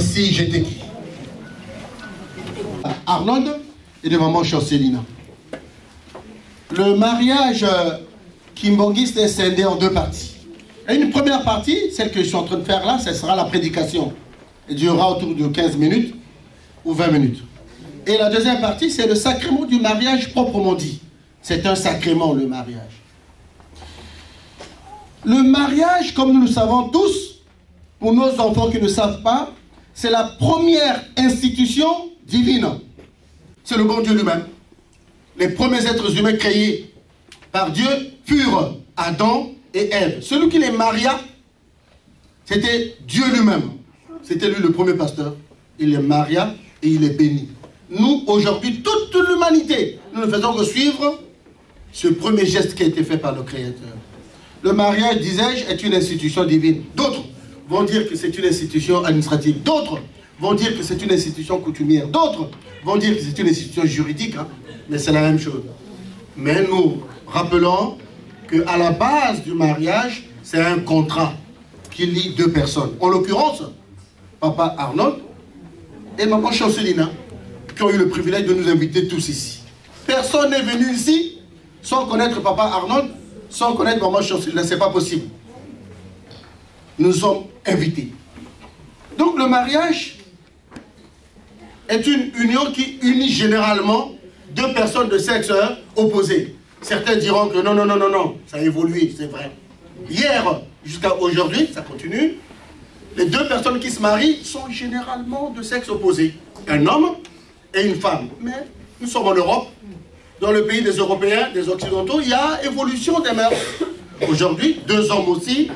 Voici j'étais qui. Arnold et de maman Chancelina. Le mariage kimbangiste est scindé en deux parties. Et une première partie, celle que je suis en train de faire là, ce sera la prédication. Elle durera autour de 15 minutes ou 20 minutes. Et la deuxième partie, c'est le sacrement du mariage proprement dit. C'est un sacrement, le mariage. Le mariage, comme nous le savons tous, pour nos enfants qui ne savent pas, c'est la première institution divine. C'est le bon Dieu lui-même. Les premiers êtres humains créés par Dieu furent Adam et Ève. Celui qui les maria, c'était Dieu lui-même. C'était lui le premier pasteur. Il les maria et il les bénit. Nous, aujourd'hui, toute l'humanité, nous ne faisons que suivre ce premier geste qui a été fait par le Créateur. Le mariage, disais-je, est une institution divine. D'autres vont dire que c'est une institution administrative. D'autres vont dire que c'est une institution coutumière. D'autres vont dire que c'est une institution juridique. Hein, mais c'est la même chose. Mais nous rappelons qu'à la base du mariage, c'est un contrat qui lie deux personnes. En l'occurrence, Papa Arnold et Maman Chancelina, qui ont eu le privilège de nous inviter tous ici. Personne n'est venu ici sans connaître Papa Arnold, sans connaître Maman Chancelina. Ce n'est pas possible. Nous sommes invités. Donc le mariage est une union qui unit généralement deux personnes de sexe opposé. Certains diront que non, non, non, non, non, ça a évolué, c'est vrai. Hier jusqu'à aujourd'hui, ça continue, les deux personnes qui se marient sont généralement de sexe opposé. Un homme et une femme. Mais nous sommes en Europe, dans le pays des Européens, des Occidentaux, il y a évolution des mœurs. Aujourd'hui, deux hommes aussi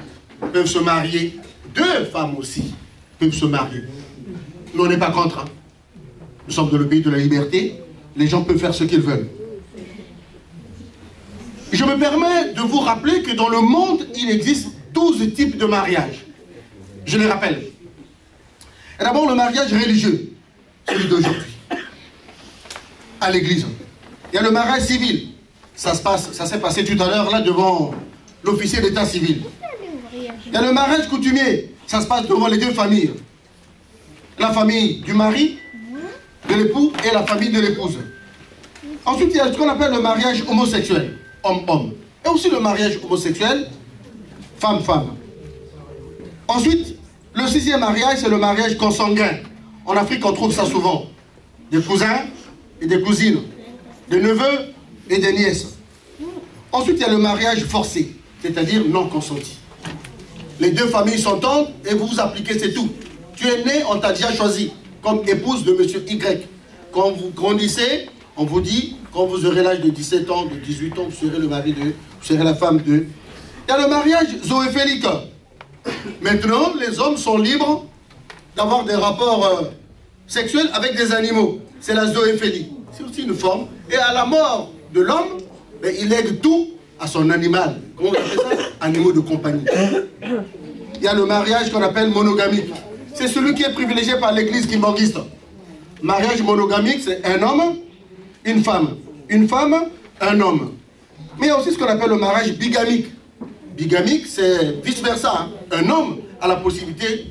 peuvent se marier. Deux femmes aussi peuvent se marier. Nous, on n'est pas contre. Hein. Nous sommes dans le pays de la liberté. Les gens peuvent faire ce qu'ils veulent. Je me permets de vous rappeler que dans le monde, il existe 12 types de mariages. Je les rappelle. D'abord, le mariage religieux, celui d'aujourd'hui, à l'église. Il y a le mariage civil. Ça s'est passé tout à l'heure là devant l'officier d'état civil. Il y a le mariage coutumier. Ça se passe devant les deux familles. La famille du mari, de l'époux et la famille de l'épouse. Ensuite, il y a ce qu'on appelle le mariage homosexuel, homme-homme. Et aussi le mariage homosexuel, femme-femme. Ensuite, le sixième mariage, c'est le mariage consanguin. En Afrique, on trouve ça souvent. Des cousins et des cousines, des neveux et des nièces. Ensuite, il y a le mariage forcé, c'est-à-dire non consenti. Les deux familles s'entendent et vous vous appliquez, c'est tout. Tu es né, on t'a déjà choisi comme épouse de monsieur Y. Quand vous grandissez, on vous dit, quand vous aurez l'âge de 17 ans, de 18 ans, vous serez le mari de, vous serez la femme de. Il y a le mariage zoophilique. Maintenant, les hommes sont libres d'avoir des rapports sexuels avec des animaux. C'est la zoophilie. C'est aussi une forme. Et à la mort de l'homme, il lègue tout à son animal. Comment on appelle ça? Animaux de compagnie. Il y a le mariage qu'on appelle monogamique. C'est celui qui est privilégié par l'église kimbangiste. Mariage monogamique, c'est un homme, une femme. Une femme, un homme. Mais il y a aussi ce qu'on appelle le mariage bigamique. Bigamique, c'est vice-versa. Hein. Un homme a la possibilité,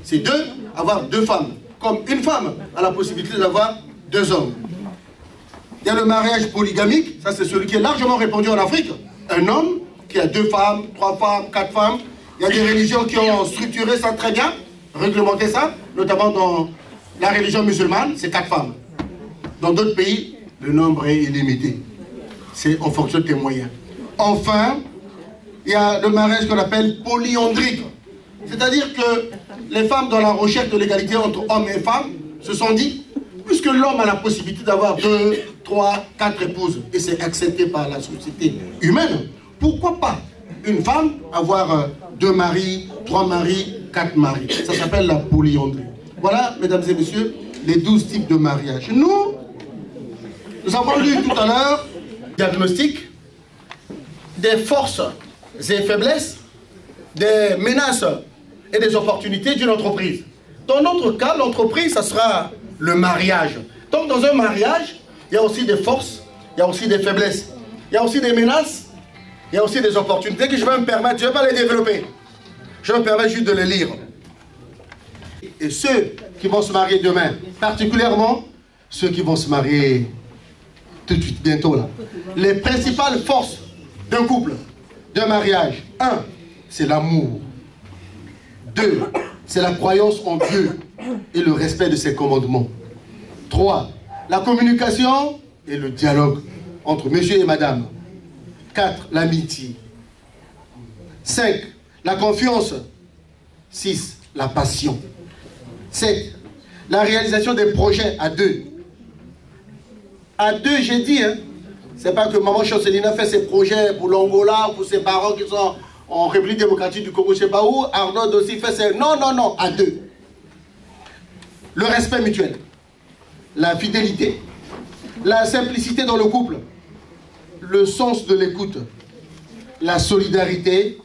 c'est deux, avoir deux femmes. Comme une femme a la possibilité d'avoir deux hommes. Il y a le mariage polygamique, ça c'est celui qui est largement répandu en Afrique. Un homme qui a deux femmes, trois femmes, quatre femmes. Il y a des religions qui ont structuré ça très bien, réglementé ça, notamment dans la religion musulmane, c'est 4 femmes. Dans d'autres pays, le nombre est illimité. C'est en fonction de tes moyens. Enfin, il y a le mariage qu'on appelle polyandrique. C'est-à-dire que les femmes, dans la recherche de l'égalité entre hommes et femmes, se sont dit, puisque l'homme a la possibilité d'avoir 2, 3, 4 épouses, et c'est accepté par la société humaine, pourquoi pas une femme avoir 2 maris, 3 maris, 4 maris? Ça s'appelle la polyandrie. Voilà, mesdames et messieurs, les 12 types de mariage. Nous avons lu tout à l'heure diagnostic des forces et faiblesses, des menaces et des opportunités d'une entreprise. Dans notre cas, l'entreprise, ça sera le mariage. Donc dans un mariage, il y a aussi des forces, il y a aussi des faiblesses, il y a aussi des menaces, il y a aussi des opportunités que je vais me permettre, je ne vais pas les développer. Je vais me permettre juste de les lire. Et ceux qui vont se marier demain, particulièrement ceux qui vont se marier tout de suite, bientôt là. Les principales forces d'un couple, d'un mariage. 1, c'est l'amour. 2, c'est la croyance en Dieu et le respect de ses commandements. 3, la communication et le dialogue entre monsieur et madame. 4, l'amitié. 5, la confiance. 6, la passion. 7, la réalisation des projets à 2. À 2, j'ai dit, hein, c'est pas que maman Chancelina fait ses projets pour l'Angola, pour ses parents qui sont en République démocratique du Congo, je sais pas où. Arnaud aussi fait ses... Non, non, non, à 2. Le respect mutuel, la fidélité, la simplicité dans le couple, le sens de l'écoute, la solidarité,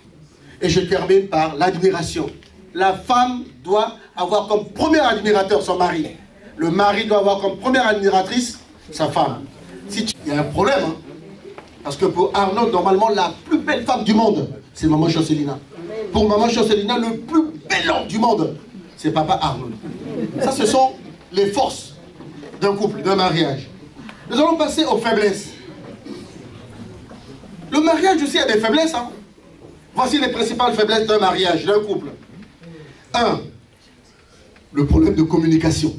et je termine par l'admiration. La femme doit avoir comme premier admirateur son mari. Le mari doit avoir comme première admiratrice sa femme. Il y a un problème, hein, parce que pour Arnaud, normalement, la plus belle femme du monde, c'est maman Chancelina. Pour maman Chancelina, le plus bel homme du monde, c'est papa Arnaud. Ça, ce sont les forces d'un couple, d'un mariage. Nous allons passer aux faiblesses. Le mariage aussi a des faiblesses. Hein. Voici les principales faiblesses d'un mariage, d'un couple. 1. Le problème de communication.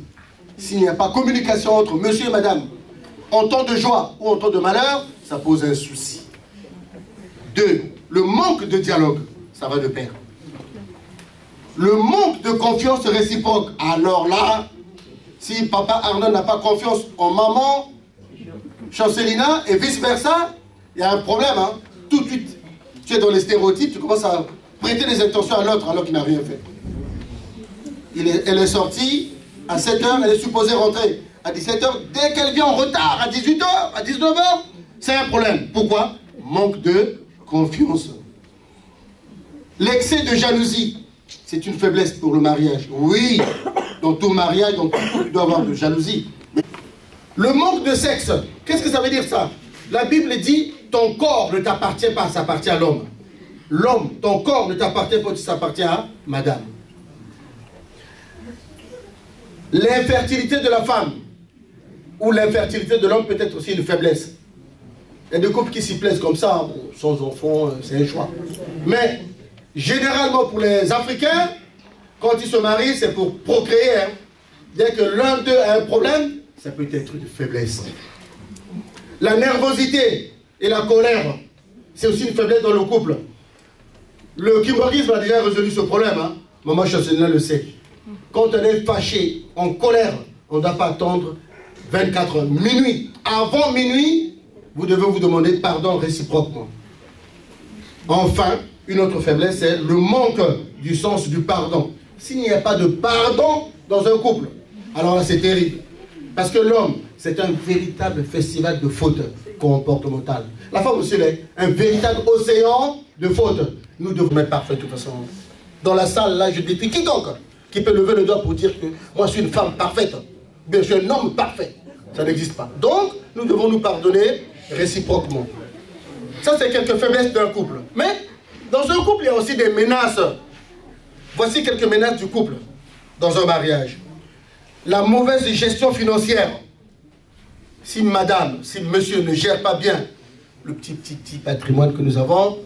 S'il n'y a pas communication entre monsieur et madame, en temps de joie ou en temps de malheur, ça pose un souci. 2. Le manque de dialogue, ça va de pair. Le manque de confiance réciproque. Alors là, si papa Arnaud n'a pas confiance en maman Chancelina et vice-versa, il y a un problème. Hein. Tout de suite, tu es dans les stéréotypes, tu commences à prêter des intentions à l'autre alors qu'il n'a rien fait. Elle est sortie à 7h, elle est supposée rentrer à 17h. Dès qu'elle vient en retard, à 18h, à 19h, c'est un problème. Pourquoi? Manque de confiance. L'excès de jalousie, c'est une faiblesse pour le mariage. Oui, dans tout mariage, dans tout couple, il doit y avoir de jalousie. Le manque de sexe, qu'est-ce que ça veut dire ça? La Bible dit, ton corps ne t'appartient pas, ça appartient à l'homme. L'homme, ton corps ne t'appartient pas, ça appartient à madame. L'infertilité de la femme ou l'infertilité de l'homme peut être aussi une faiblesse. Il y a des couples qui s'y plaisent comme ça, sans enfants, c'est un choix. Mais, généralement pour les Africains, quand ils se marient, c'est pour procréer. Hein. Dès que l'un d'eux a un problème, ça peut être une faiblesse. La nervosité et la colère, c'est aussi une faiblesse dans le couple. Le kimborisme a déjà résolu ce problème. Hein. Maman Chancelina le sait. Quand on est fâché, en colère, on ne doit pas attendre 24 heures. Minuit. Avant minuit, vous devez vous demander pardon réciproquement. Enfin, une autre faiblesse, c'est le manque du sens du pardon. S'il n'y a pas de pardon dans un couple, alors là, c'est terrible. Parce que l'homme, c'est un véritable festival de fautes comportementales. La femme aussi, est un véritable océan de fautes. Nous devons être parfaits de toute façon. Dans la salle, là, je défie quiconque qui peut lever le doigt pour dire que moi, je suis une femme parfaite. Bien, je suis un homme parfait. Ça n'existe pas. Donc, nous devons nous pardonner réciproquement. Ça, c'est quelques faiblesses d'un couple. Mais, dans un couple, il y a aussi des menaces. Voici quelques menaces du couple dans un mariage. La mauvaise gestion financière. Si madame, si monsieur ne gère pas bien le petit patrimoine que nous avons,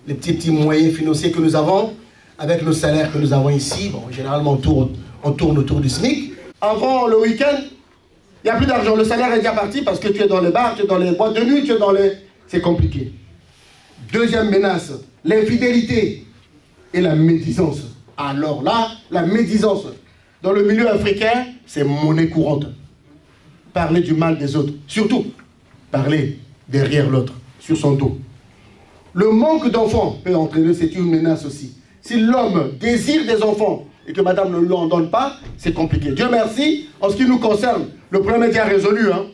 les petits moyens financiers que nous avons, avec le salaire que nous avons ici, bon, généralement on tourne autour du SMIC. Avant le week-end, il n'y a plus d'argent. Le salaire est déjà parti parce que tu es dans les bars, tu es dans les boîtes de nuit, tu es dans les... C'est compliqué. Deuxième menace, l'infidélité et la médisance. Alors là, la médisance, dans le milieu africain, c'est monnaie courante. Parler du mal des autres. Surtout, parler derrière l'autre, sur son dos. Le manque d'enfants peut entraîner, c'est une menace aussi. Si l'homme désire des enfants et que madame ne lui en donne pas, c'est compliqué. Dieu merci, en ce qui nous concerne, le problème est déjà résolu. Hein.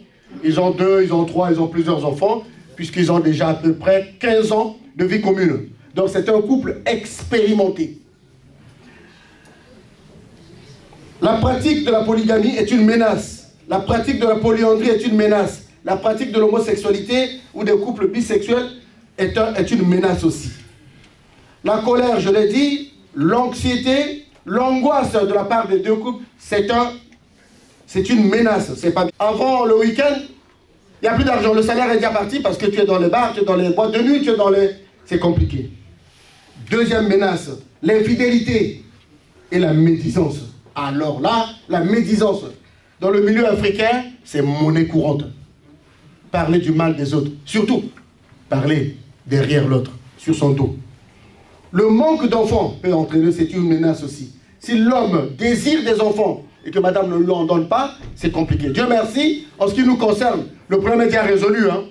Ils ont 2, ils ont 3, ils ont plusieurs enfants, puisqu'ils ont déjà à peu près 15 ans de vie commune. Donc c'est un couple expérimenté. La pratique de la polygamie est une menace. La pratique de la polyandrie est une menace. La pratique de l'homosexualité ou des couples bisexuels est une menace aussi. La colère, je l'ai dit, l'anxiété l'angoisse de la part des deux couples, c'est une menace. C'est pas... Avant le week-end, il n'y a plus d'argent. Le salaire est déjà parti parce que tu es dans les bars, tu es dans les boîtes de nuit, tu es dans les... C'est compliqué. Deuxième menace, l'infidélité et la médisance. Alors là, la médisance, dans le milieu africain, c'est monnaie courante. Parler du mal des autres. Surtout, parler derrière l'autre, sur son dos. Le manque d'enfants peut entraîner, c'est une menace aussi. Si l'homme désire des enfants et que madame ne lui en donne pas, c'est compliqué. Dieu merci, en ce qui nous concerne, le problème est déjà résolu. Hein.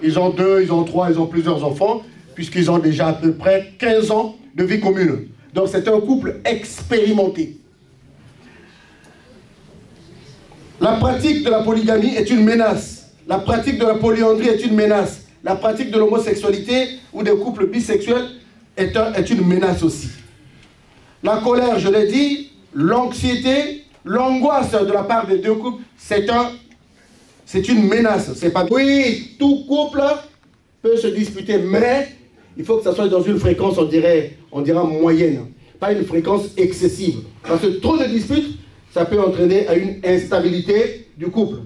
Ils ont 2, ils ont 3, ils ont plusieurs enfants, puisqu'ils ont déjà à peu près 15 ans de vie commune. Donc c'est un couple expérimenté. La pratique de la polygamie est une menace. La pratique de la polyandrie est une menace. La pratique de l'homosexualité ou des couples bisexuels est une menace aussi. La colère, je l'ai dit, l'anxiété, l'angoisse de la part des deux couples, c'est une menace. C'est pas... Oui, tout couple peut se disputer, mais il faut que ça soit dans une fréquence, on dira moyenne. Pas une fréquence excessive. Parce que trop de disputes, ça peut entraîner à une instabilité du couple.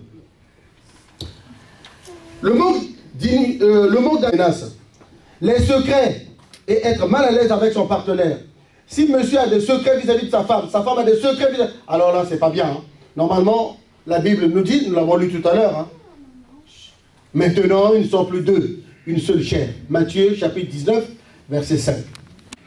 Le manque de menace, les secrets et être mal à l'aise avec son partenaire. Si monsieur a des secrets vis-à-vis de sa femme a des secrets vis-à-vis... Alors là, c'est pas bien. Hein. Normalement, la Bible nous dit, nous l'avons lu tout à l'heure, hein. Maintenant, ils ne sont plus deux, une seule chair. Matthieu, chapitre 19, verset 5.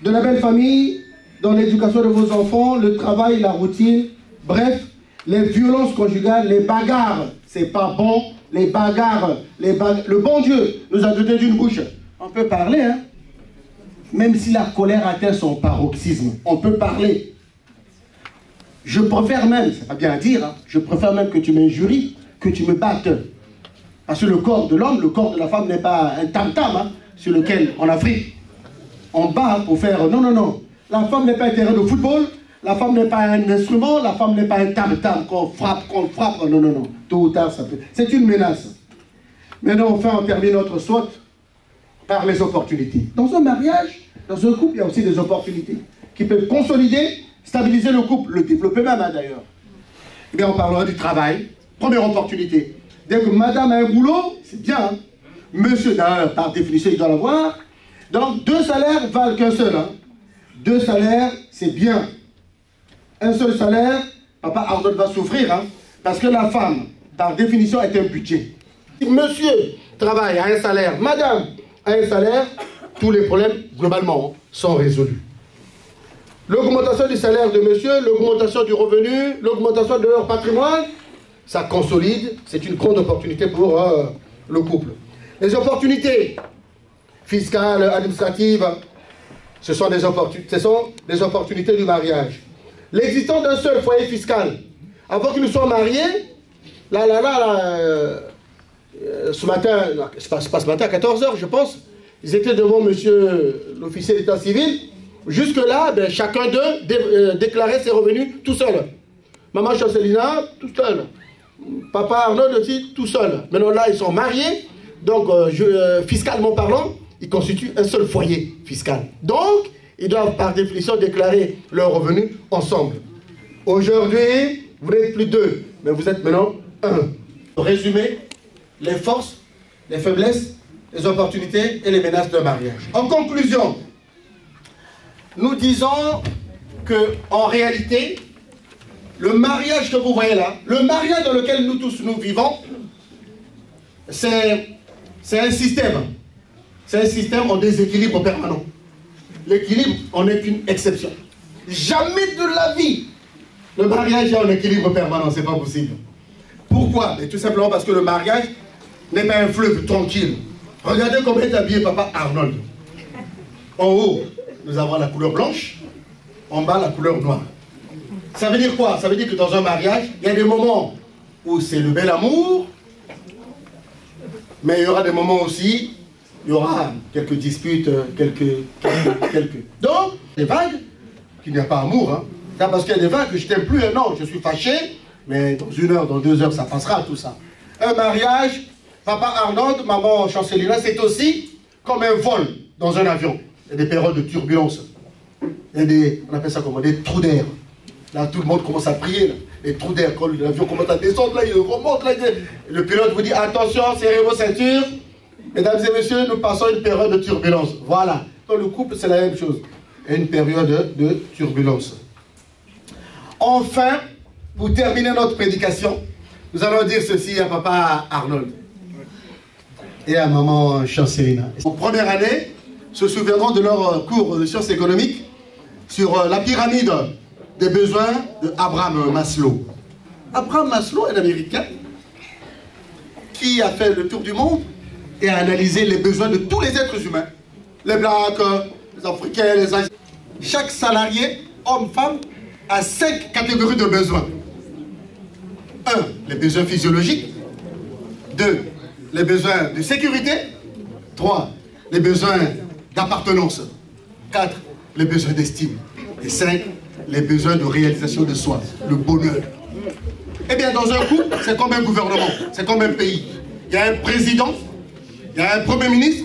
De la belle famille, dans l'éducation de vos enfants, le travail, la routine, bref, les violences conjugales, les bagarres, c'est pas bon, les bagarres, le bon Dieu nous a doté d'une bouche. On peut parler, hein. Même si la colère atteint son paroxysme, on peut parler. Je préfère même, c'est pas bien à dire, hein, je préfère même que tu m'injuries, que tu me battes. Parce que le corps de l'homme, le corps de la femme n'est pas un tam-tam, hein, sur lequel, en Afrique, on bat pour faire... Non, non, non. La femme n'est pas un terrain de football, la femme n'est pas un instrument, la femme n'est pas un tam-tam qu'on frappe. Non, non, non. Tôt ou tard, ça peut... C'est une menace. Maintenant, enfin, on termine notre SWOT par les opportunités. Dans un mariage, dans un couple, il y a aussi des opportunités qui peuvent consolider, stabiliser le couple, le développer même, hein, d'ailleurs. Eh bien, on parlera du travail. Première opportunité. Dès que madame a un boulot, c'est bien. Hein. Monsieur, par définition, il doit l'avoir. Donc, 2 salaires valent qu'un seul. Hein. 2 salaires, c'est bien. Un seul salaire, papa Arnold va souffrir. Hein, parce que la femme, par définition, est un budget. Si monsieur travaille à un salaire, madame a un salaire, tous les problèmes, globalement, sont résolus. L'augmentation du salaire de monsieur, l'augmentation du revenu, l'augmentation de leur patrimoine, ça consolide, c'est une grande opportunité pour le couple. Les opportunités fiscales, administratives, ce sont des opportunités du mariage. L'existence d'un seul foyer fiscal, avant qu'ils ne soient mariés, ce matin, c'est pas ce matin, à 14 h, je pense, ils étaient devant monsieur l'officier d'état civil. Jusque-là, ben, chacun d'eux déclarait ses revenus tout seul. Maman Chancelina, tout seul. Papa Arnaud aussi, tout seul. Maintenant là, ils sont mariés, donc fiscalement parlant, ils constituent un seul foyer fiscal. Donc, ils doivent par définition déclarer leurs revenus ensemble. Aujourd'hui, vous n'êtes plus 2, mais vous êtes maintenant 1. Pour résumer, les forces, les faiblesses, les opportunités et les menaces d'un mariage. En conclusion, nous disons que en réalité, le mariage que vous voyez là, le mariage dans lequel nous tous nous vivons, c'est un système. C'est un système en déséquilibre permanent. L'équilibre en est qu'une exception. Jamais de la vie, le mariage est en équilibre permanent, c'est pas possible. Pourquoi? Tout simplement parce que le mariage n'est pas un fleuve tranquille. Regardez comment est habillé papa Arnold. En haut, nous avons la couleur blanche, en bas la couleur noire. Ça veut dire quoi? Ça veut dire que dans un mariage, il y a des moments où c'est le bel amour, mais il y aura des moments aussi, il y aura quelques disputes, quelques... Donc, des vagues, qu'il n'y a pas amour. Hein. Parce qu'il y a des vagues que je t'aime plus, non, je suis fâché, mais dans 1 heure, dans 2 heures, ça passera tout ça. Un mariage, papa Arnold, maman Chancelina, c'est aussi comme un vol dans un avion. Il y a des périodes de turbulence. Il y a des, on appelle ça comment, des trous d'air. Là, tout le monde commence à prier. Là. Les trous d'air, quand l'avion commence à descendre, là, il remonte. Là, le pilote vous dit, attention, serrez vos ceintures. Mesdames et messieurs, nous passons une période de turbulence. Voilà. Dans le couple, c'est la même chose. Une période de turbulence. Enfin, pour terminer notre prédication, nous allons dire ceci à papa Arnold et à maman Chancelina. En première année, se souviendront de leur cours de sciences économiques sur la pyramide des besoins de Abraham Maslow. Abraham Maslow est un Américain qui a fait le tour du monde et a analysé les besoins de tous les êtres humains. Les Blancs, les Africains, les Asiatiques. Chaque salarié, homme, femme, a 5 catégories de besoins. 1. Les besoins physiologiques. 2. Les besoins de sécurité. 3. Les besoins d'appartenance. 4. Les besoins d'estime. Et 5. Les besoins de réalisation de soi. Le bonheur. Eh bien, dans un couple, c'est comme un gouvernement. C'est comme un pays. Il y a un président. Il y a un premier ministre.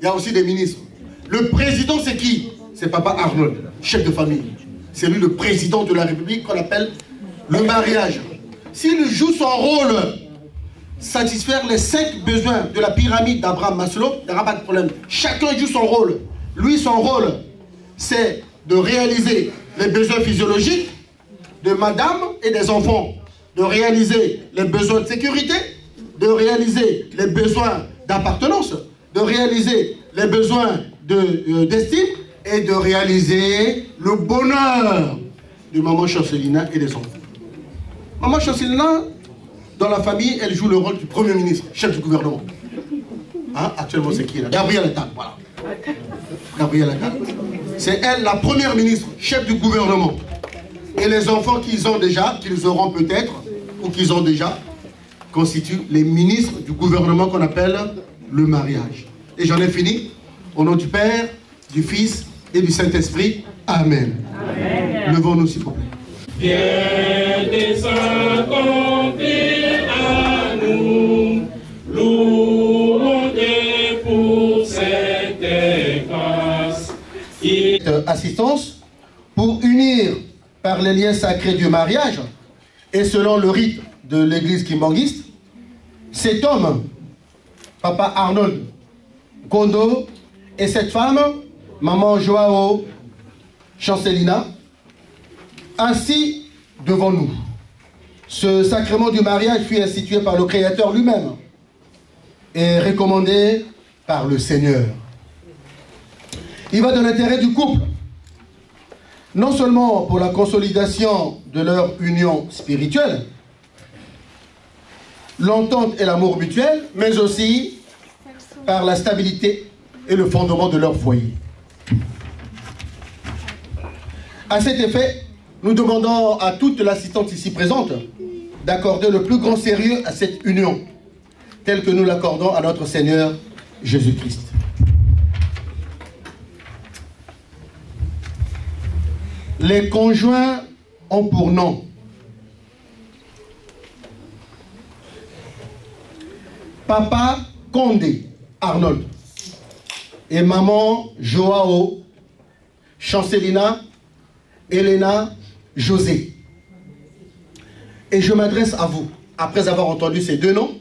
Il y a aussi des ministres. Le président, c'est qui? C'est papa Arnold, chef de famille. C'est lui le président de la République qu'on appelle le mariage. S'il joue son rôle, satisfaire les 5 besoins de la pyramide d'Abraham Maslow, il n'y aura pas de problème. Chacun joue son rôle. Lui, son rôle, c'est de réaliser les besoins physiologiques de madame et des enfants, de réaliser les besoins de sécurité, de réaliser les besoins d'appartenance, de réaliser les besoins d'estime et de réaliser le bonheur de maman Chancelina et des enfants. Maman Chancelina, dans la famille, elle joue le rôle du Premier ministre, chef du gouvernement. Hein? Actuellement, c'est qui là? Gabriel Attal, voilà. Gabriel Attal. C'est elle, la première ministre, chef du gouvernement. Et les enfants qu'ils ont déjà, qu'ils auront peut-être, ou qu'ils ont déjà, constituent les ministres du gouvernement qu'on appelle le mariage. Et j'en ai fini. Au nom du Père, du Fils et du Saint-Esprit. Amen. Amen. Levons-nous, s'il vous plaît. Viens des accomplis à nous, louons Dieu pour cette grâce. Assistance pour unir par les liens sacrés du mariage et selon le rite de l'église kimbanguiste, cet homme, papa Arnold Kondo, et cette femme, maman Joao Chancelina, assis devant nous. Ce sacrement du mariage fut institué par le Créateur lui-même et recommandé par le Seigneur. Il va de l'intérêt du couple, non seulement pour la consolidation de leur union spirituelle, l'entente et l'amour mutuel, mais aussi par la stabilité et le fondement de leur foyer. À cet effet, nous demandons à toute l'assistante ici présente d'accorder le plus grand sérieux à cette union, telle que nous l'accordons à notre Seigneur Jésus-Christ. Les conjoints ont pour nom Papa Condé Arnold et maman Joao Chancelina Elena José. Et je m'adresse à vous, après avoir entendu ces deux noms.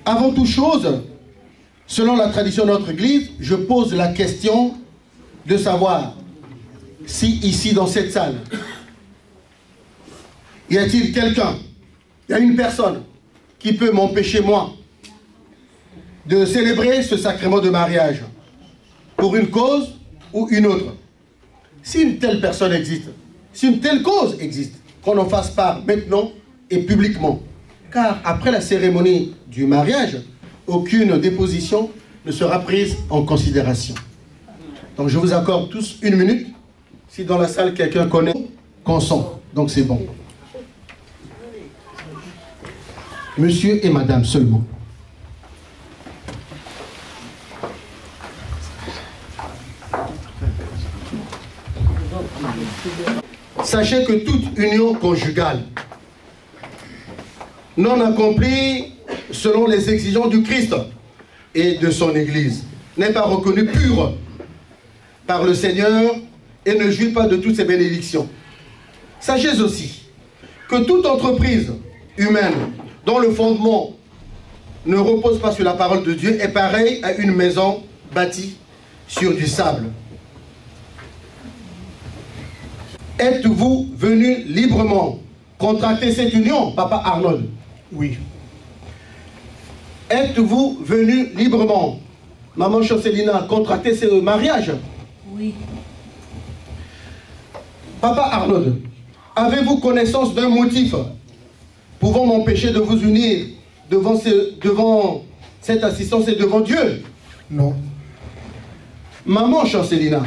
Avant toute chose, selon la tradition de notre Église, je pose la question de savoir si ici dans cette salle, y a-t-il quelqu'un, il y a une personne qui peut m'empêcher moi de célébrer ce sacrement de mariage pour une cause ou une autre. Si une telle personne existe, si une telle cause existe, qu'on en fasse part maintenant et publiquement. Car après la cérémonie du mariage, aucune déposition ne sera prise en considération. Donc je vous accorde tous 1 minute. Si dans la salle quelqu'un connaît, consent. Donc c'est bon. Monsieur et madame seulement. Sachez que toute union conjugale non accomplie selon les exigences du Christ et de son Église n'est pas reconnue pure par le Seigneur et ne jouit pas de toutes ses bénédictions. Sachez aussi que toute entreprise humaine dont le fondement ne repose pas sur la parole de Dieu est pareille à une maison bâtie sur du sable. Êtes-vous venu librement contracter cette union, Papa Arnold? Oui. Êtes-vous venu librement, Maman Chancelina, contracter ce mariage? Oui. Papa Arnold, avez-vous connaissance d'un motif pouvant m'empêcher de vous unir devant cette assistance et devant Dieu? Non. Maman Chancelina,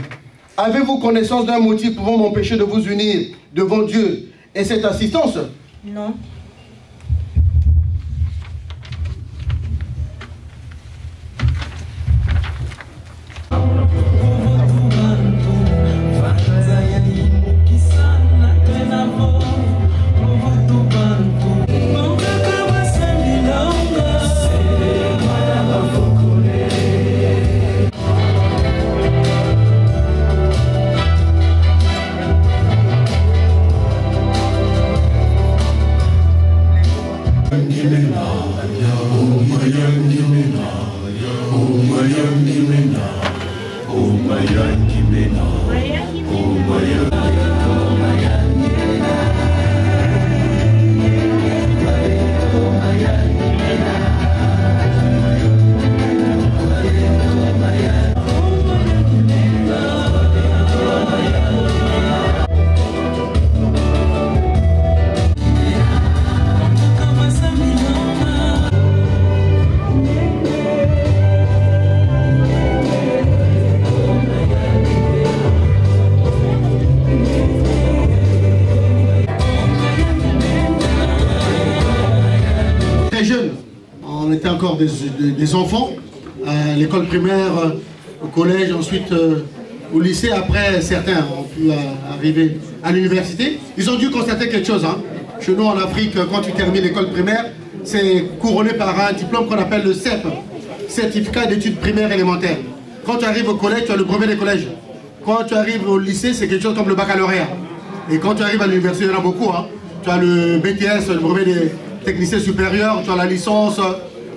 avez-vous connaissance d'un motif pouvant m'empêcher de vous unir devant Dieu et cette assistance? Non. Encore des enfants, à l'école primaire, au collège, ensuite au lycée. Après, certains ont pu arriver à l'université. Ils ont dû constater quelque chose. Hein. Chez nous, en Afrique, quand tu termines l'école primaire, c'est couronné par un diplôme qu'on appelle le CEP, Certificat d'études primaires élémentaires. Quand tu arrives au collège, tu as le brevet des collèges. Quand tu arrives au lycée, c'est quelque chose comme le baccalauréat. Et quand tu arrives à l'université, il y en a beaucoup. Hein. Tu as le BTS, le brevet des techniciens supérieurs, tu as la licence.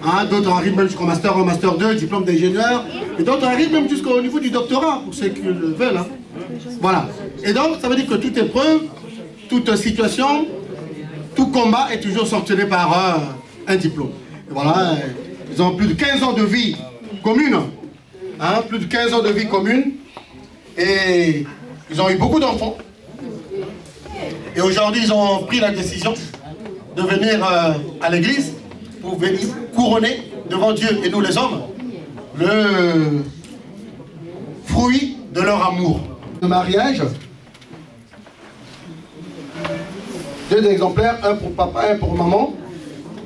Hein, d'autres arrivent même jusqu'au master 1, master 2, diplôme d'ingénieur, et d'autres arrivent même jusqu'au niveau du doctorat, pour ceux qui le veulent. Hein. Voilà. Et donc, ça veut dire que toute épreuve, toute situation, tout combat est toujours sanctionné par un diplôme. Et voilà, ils ont plus de 15 ans de vie commune. Hein, plus de 15 ans de vie commune. Et ils ont eu beaucoup d'enfants. Et aujourd'hui, ils ont pris la décision de venir à l'église pour venir couronner devant Dieu et nous les hommes le fruit de leur amour. Le mariage, 2 exemplaires, un pour papa, un pour maman,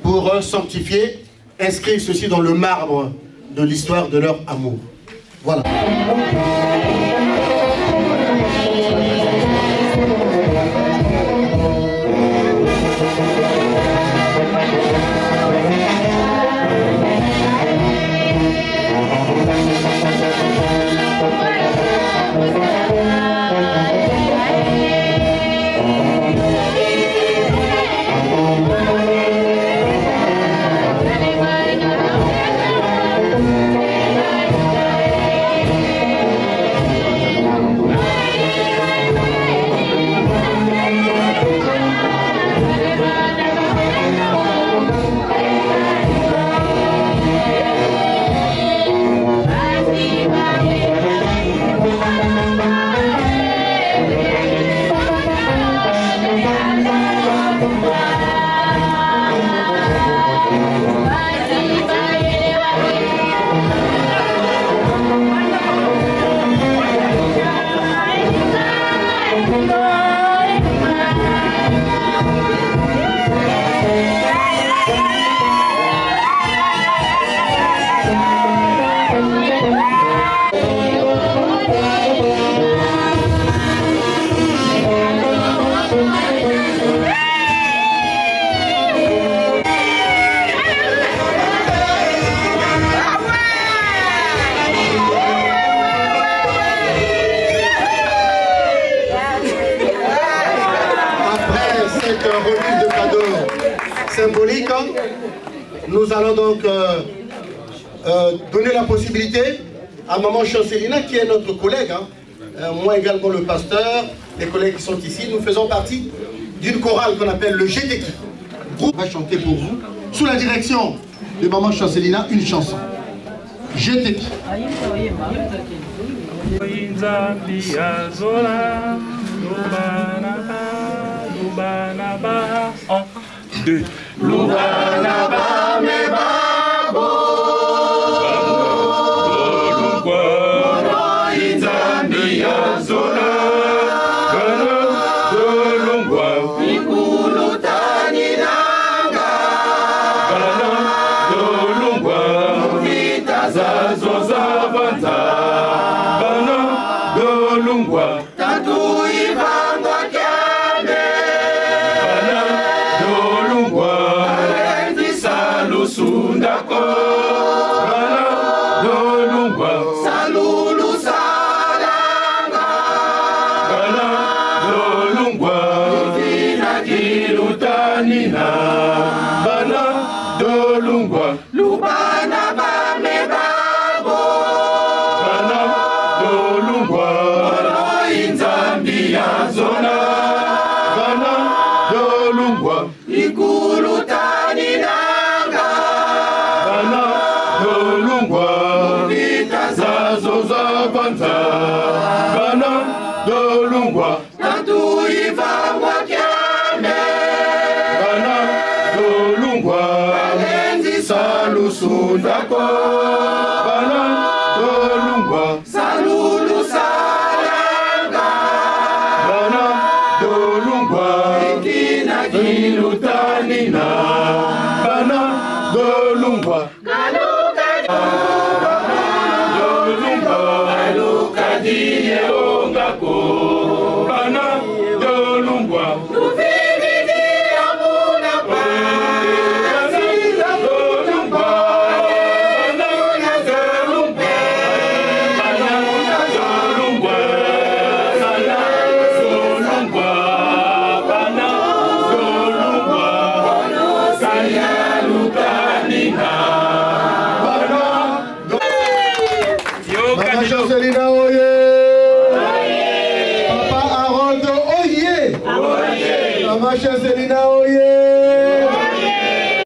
pour sanctifier, inscrire ceci dans le marbre de l'histoire de leur amour. Voilà. Nous allons donc donner la possibilité à Maman Chancelina, qui est notre collègue, moi également le pasteur, les collègues qui sont ici, nous faisons partie d'une chorale qu'on appelle le GTK. On va chanter pour vous, sous la direction de Maman Chancelina, une chanson. GTK. Lubanaba me babo Moro inzambi ya zola Gana dolungwa Mikulu tani nanga Gana dolungwa Vita zazo zavanta Gana dolungwa Tatu ivangwa kyame Gana dolungwa Sundako Gana dolungwa Salulu salanga Gana dolungwa Ivina gilutanina Gana dolungwa Lubana bame babo Gana dolungwa Oro inzambi ya zona Gana dolungwa Ikulutanina Bana dolungwa Tatu ivangwa kyame Bana dolungwa Alenzi salusundako Bana dolungwa Salulu salanga Bana dolungwa Ikina gilutanina Bana dolungwa Kaluka Diye ongako